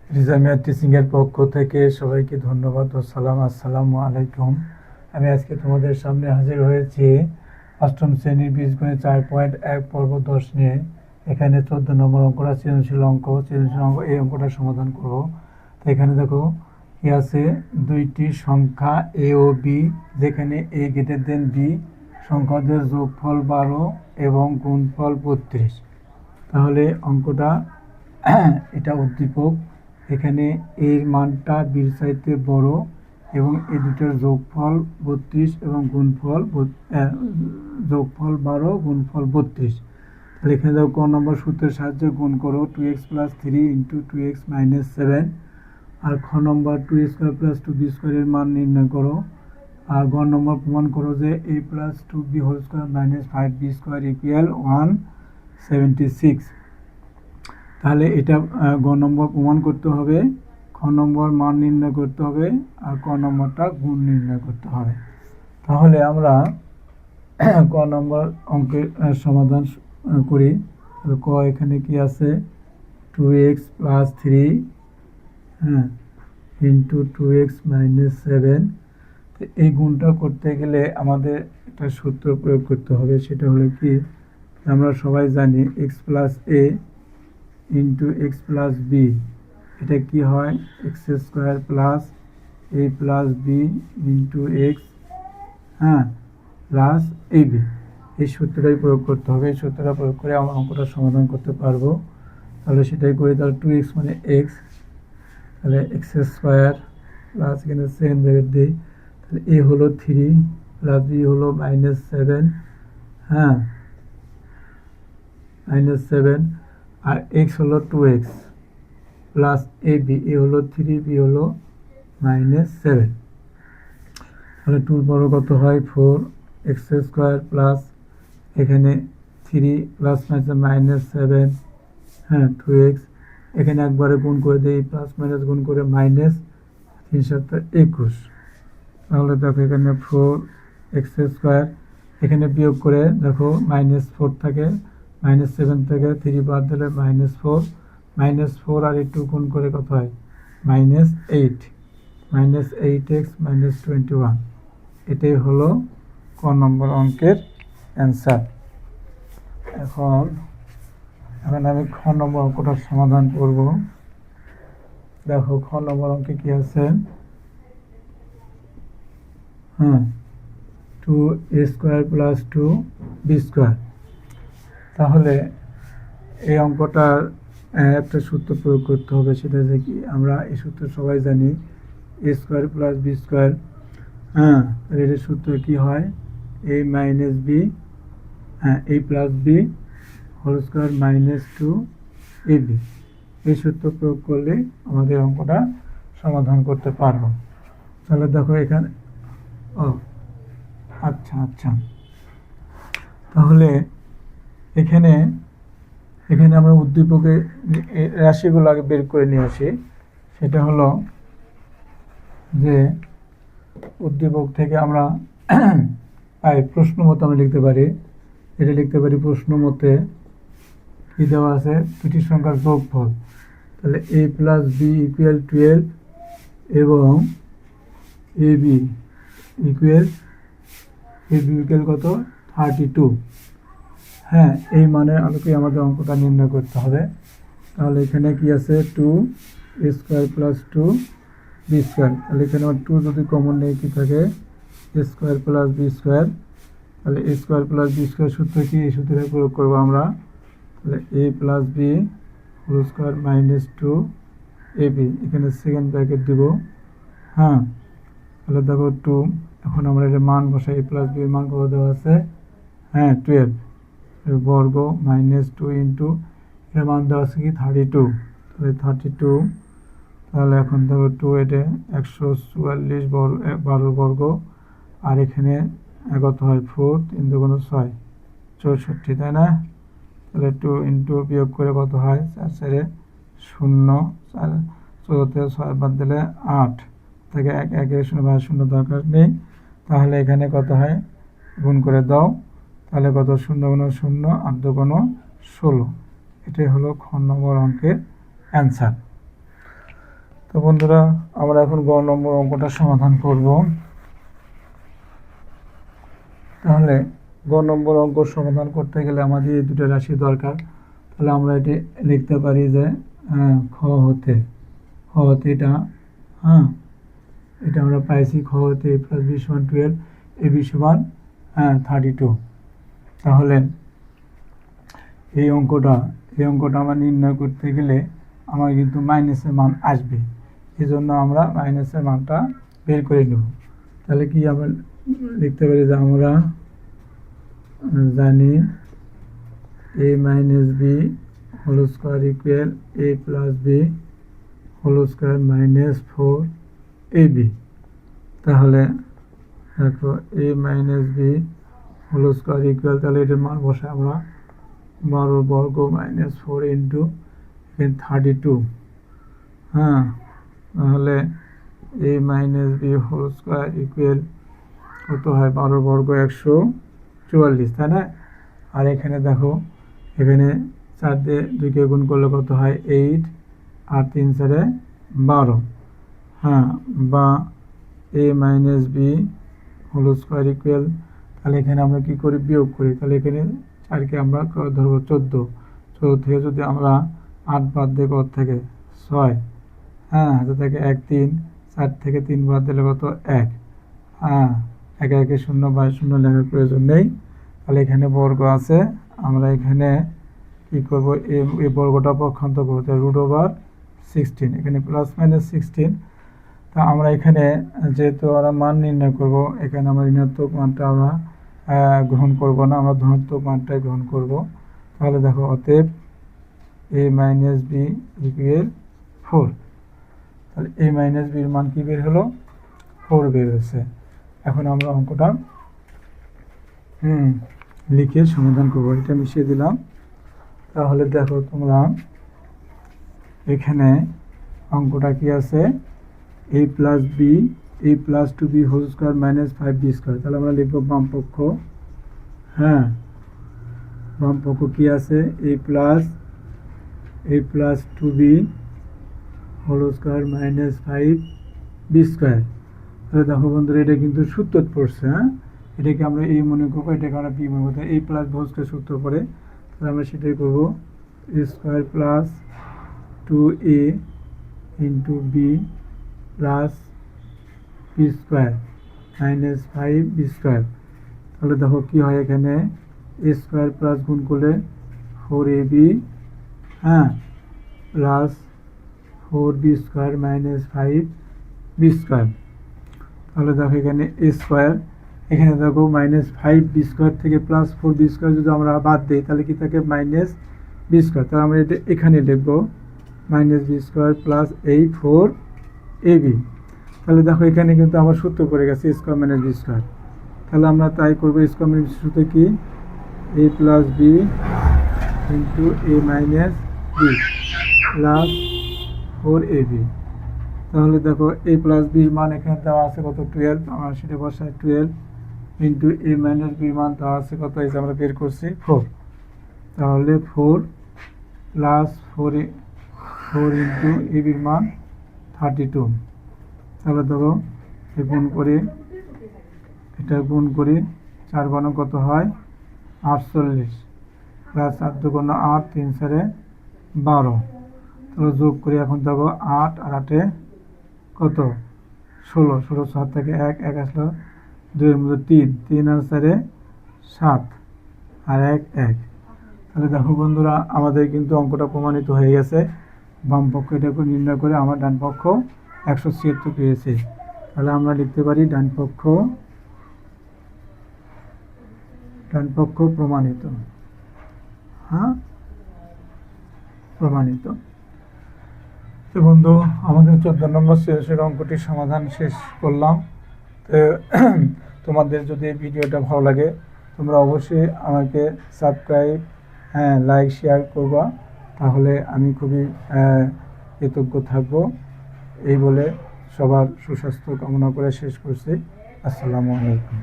রিজামিয়া টিচিংয়ের পক্ষ থেকে সবাইকে ধন্যবাদ ও সালাম। আসসালামু আলাইকুম। আমি আজকে তোমাদের সামনে হাজির হয়েছি অষ্টম শ্রেণীর বীজগণিত 4.1 পর্ব 10 নিয়ে। এখানে 14 নম্বর অঙ্কটা সৃজনশীল অঙ্ক। এই অঙ্কটা সমাধান করব। তো এখানে দেখো কি আছে, দুইটি সংখ্যা এ ও বি, যেখানে এ গ্রেটার দেন বি, সংখ্যাদের যোগফল 12 এবং গুণফল 32। তাহলে অঙ্কটা এটা উদ্দীপক। এখানে এর মানটা বির চাইতে বড় এবং এই দুটোর যোগফল 32 এবং যোগফল 12, গুণফল 32। তাহলে এখানে দেখো ক নম্বর সূত্রের সাহায্যে গুণ করো 2x + 3 × 2x - 7। আর খ নম্বর 2a² + 2b² এর মান নির্ণয় করো। আর গ নম্বর প্রমাণ করো যে a + 2b² - 5b² = 176। তাহলে এটা গ নম্বর প্রমাণ করতে হবে, খ নম্বর মান নির্ণয় করতে হবে, আর ক নম্বরটা গুণ নির্ণয় করতে হবে। তাহলে আমরা ক নম্বর অঙ্কের সমাধান করি। ক এখানে কি আছে, 2x + 3 × 2x - 7। এই গুণটা করতে গেলে আমাদের একটা সূত্র প্রয়োগ করতে হবে। সেটা হলো কি, আমরা সবাই জানি x + a × x + b, এটা কি হয়, x² + a + b × x plus ab। এই সূত্রটাই প্রয়োগ করতে হবে। এই সূত্রটা প্রয়োগ করে আমরা অঙ্কটা সমাধান করতে পারবো। তাহলে সেটাই করি। তাহলে 2x মানে x, তাহলে x² প্লাস এখানে 7 ব্র্যাকেট দিই। তাহলে a হলো 3 প্লাস b হলো -7, -7, আর x হলো 2x প্লাস ab, a হলো 3, b হলো -7। তাহলে 2 বড় কত হয় 4, x² প্লাস এখানে 3 প্লাস -7, 2x, এখানে একবারে গুণ করে দেই, প্লাস মাইনাস গুণ করে -3 × 7 = 21। তাহলে দেখো এখানে 4x², এখানে বিয়োগ করে দেখো -4 থাকে, -7 থেকে 3 বাদ দিলে -4, -4 আর 2 গুণ করে কত হয়, -8, -8x - 21। এটাই হলো ক নম্বর অঙ্কের অ্যান্সার। এখন আমি খ নম্বর অঙ্কটার সমাধান করব। দেখো খ নম্বর অঙ্কে কি আছে, 2a² + 2b²। তাহলে এই অঙ্কটার একটা সূত্র প্রয়োগ করতে হবে। সেটা যে কি, আমরা এই সূত্র সবাই জানি, a² + b²। এটার সূত্র কি হয়, a - b, a + b whole square -2ab। এই সূত্র প্রয়োগ করলে আমাদের অঙ্কটা সমাধান করতে পারবো। তাহলে দেখো এখানে আচ্ছা, তাহলে এখানে আমরা উদ্দীপকের রাশিগুলো আগে বের করে নিয়ে আসি। সেটা হলো যে উদ্দীপক থেকে আমরা প্রশ্ন মতো আমরা লিখতে পারি। এটা লিখতে পারি প্রশ্ন মতে কি দেওয়া আছে, দুটি সংখ্যার যোগফল। তাহলে a + b = 12 এবং ab = কত, 32। এই মানের আলোকে আমাদের অঙ্কটা নির্ণয় করতে হবে। তাহলে এখানে কি আছে, 2a² + 2b²। তাহলে এখানে 2 যদি কমন নেই, কি থাকে, a² + b²। তাহলে a² + b² সূত্র কি, এই সূত্রে প্রয়োগ করবো আমরা। তাহলে a + b whole square -2ab, এখানে সেকেন্ড ব্র্যাকেট দিব। তাহলে দেখো 2, এখন আমরা এর মান বসাই। a + b এর মান কত দেওয়া আছে, 12 বর্গ -2 ইন্টু এর মান দেওয়া আছে কি 32। তাহলে 32, তাহলে এখন দেখো 2 এটা 144 12 বর্গ, আর এখানে কত হয় 4, 3 × 2 = 6, 64, তাই না? তাহলে 2 ইন্টু বিয়োগ করে কত হয়, 4 × 4 = 0, 14 থেকে 6 বাদ দিলে 8 থেকে 1 1 0 দরকার নেই। তাহলে এখানে কত হয়, গুণ করে দাও। তাহলে কত, 0 × 0, 8 × 2 = 16। এটাই হলো খ নম্বর অঙ্কের অ্যান্সার। তো বন্ধুরা, আমরা এখন গ নম্বর অঙ্কটা সমাধান করব। তাহলে গ নম্বর অঙ্ক সমাধান করতে গেলে আমাদের এই দুটো রাশি দরকার। তাহলে আমরা এটি লিখতে পারি যে খ হতে এটা, এটা আমরা পাইছি খ হতে a প্লাস b সমান 12, ab সমান 32। তাহলে এই অঙ্কটা আমরা নির্ণয় করতে গেলে আমার কিন্তু মাইনাসের মান আসবে, এই জন্য আমরা মাইনাসের মানটা বের করে নেব। তাহলে কি আমরা লিখতে পারি যে আমরা জানি a minus B whole square equal a plus B whole square minus 4ab। তাহলে দেখো a minus B whole square equal, তাহলে এটার মান বসে আমরা 12 বর্গ মাইনাস 4 ইন্টু 32। তাহলে a minus B whole square equal কত হয়, 12 বর্গ 144, তাই না? আর এখানে দেখো, এখানে 4 দিয়ে 2কে গুণ করলে কত হয় 8, আর 3 4 12। বা a minus B whole square equal, তাহলে এখানে আমরা কি করি, বিয়োগ করি। তাহলে এখানে 4কে আমরা ধরবো 14, 14 থেকে যদি আমরা 8 বাদ দিই কত থেকে 6, হাতে থেকে 1 3, 4 থেকে 3 বাদ দিলে কত 1, 1 1 0 বা 0 লেখার প্রয়োজন নেই। তাহলে এখানে বর্গ আছে, আমরা এখানে কি করব, এই বর্গটা পক্ষান্তর করবো, √16, এখানে প্লাস মাইনাস 16। তা আমরা এখানে যেহেতু আমরা মান নির্ণয় করব, এখানে আমরা ঋণাত্মক মানটা আমরা গ্রহণ করব না, আমরা ধনাত্মক মানটাই গ্রহণ করব। তাহলে দেখো, অতএব a মাইনাস বি ইকুয়াল 4। তাহলে a মাইনাস বির মান কি বের হলো, 4 বের হয়েছে। এখন আমরা অঙ্কটা লিখে সমাধান করব। এটা মিশিয়ে দিলাম। তাহলে দেখো তোমরা এখানে অঙ্কটা কি আছে, a plus B a plus 2b whole square minus 5b square. তাহলে আমরা লিখব বাম পক্ষ, বাম পক্ষ কি আছে, a plus 2b whole square minus 5b square. তাহলে দেখো বন্ধুরা, এটা কিন্তু সূত্র পড়ছে, এটাকে আমরা a মনে করবো, এটাকে আমরা b মনে করবো। a প্লাস হোল স্কোয়ার সূত্র পড়ে, তাহলে আমরা সেটাই করবো, a square plus 2a into b plus b square minus 5b square. তাহলে দেখো কি হয়, এখানে a স্কোয়ার প্লাস গুণ করলে 4ab plus 4b square minus 5b square. তাহলে দেখো এখানে a স্কোয়ার, এখানে দেখো মাইনাস 5b স্কোয়ার থেকে প্লাস 4b স্কোয়ার যদি আমরা বাদ দিই, তাহলে কি থাকে, মাইনাস b স্কোয়ার। তাহলে আমরা এটা এখানে লিখবো minus b square plus 4ab। তাহলে দেখো এখানে কিন্তু আমার সূত্র পড়ে গেছে a square minus b square. তাহলে আমরা তাই করবো, স্কোয়ার মাইনাস সূত্র কি, a plus b into a minus b plus 4ab। তাহলে দেখো a প্লাস বির মান এখানে দেওয়া আছে কত, 12, আমরা সেটা বসাই 12 ইন্টু a মাইনাস বির মান দেওয়া আছে কত, এই যে আমরা বের করছি 4। তাহলে 4 প্লাস 4 ইন্টু a বির মান 32। তাহলে দেখো গুণ করি, এটা গুণ করি, 4 বানো কত হয় 48, প্লাস 4 2 8, 3 4 12। তাহলে যোগ করি, এখন দেখো 8 আর 8 কত 16, 16 7 থেকে 1 1 আসলো 2 এর মধ্যে 3 3 আর 4 7 আর 1 1। তাহলে দেখো বন্ধুরা, আমাদের কিন্তু অঙ্কটা প্রমাণিত হয়ে গেছে। বাম পক্ষ এটাকে নির্ণয় করে আমার ডান পক্ষ 176 পেয়েছে। তাহলে আমরা লিখতে পারি ডান পক্ষ প্রমাণিত, প্রমাণিত। তো বন্ধু, আমাদের 14 নম্বর শেষের অঙ্কটির সমাধান শেষ করলাম। তো তোমাদের যদি এই ভিডিওটা ভালো লাগে, তোমরা অবশ্যই আমাকে সাবস্ক্রাইব, লাইক শেয়ার করবা, তাহলে আমি খুবই কৃতজ্ঞ থাকব। এই বলে সবার সুস্বাস্থ্য কামনা করে শেষ করছি। আসসালামু আলাইকুম।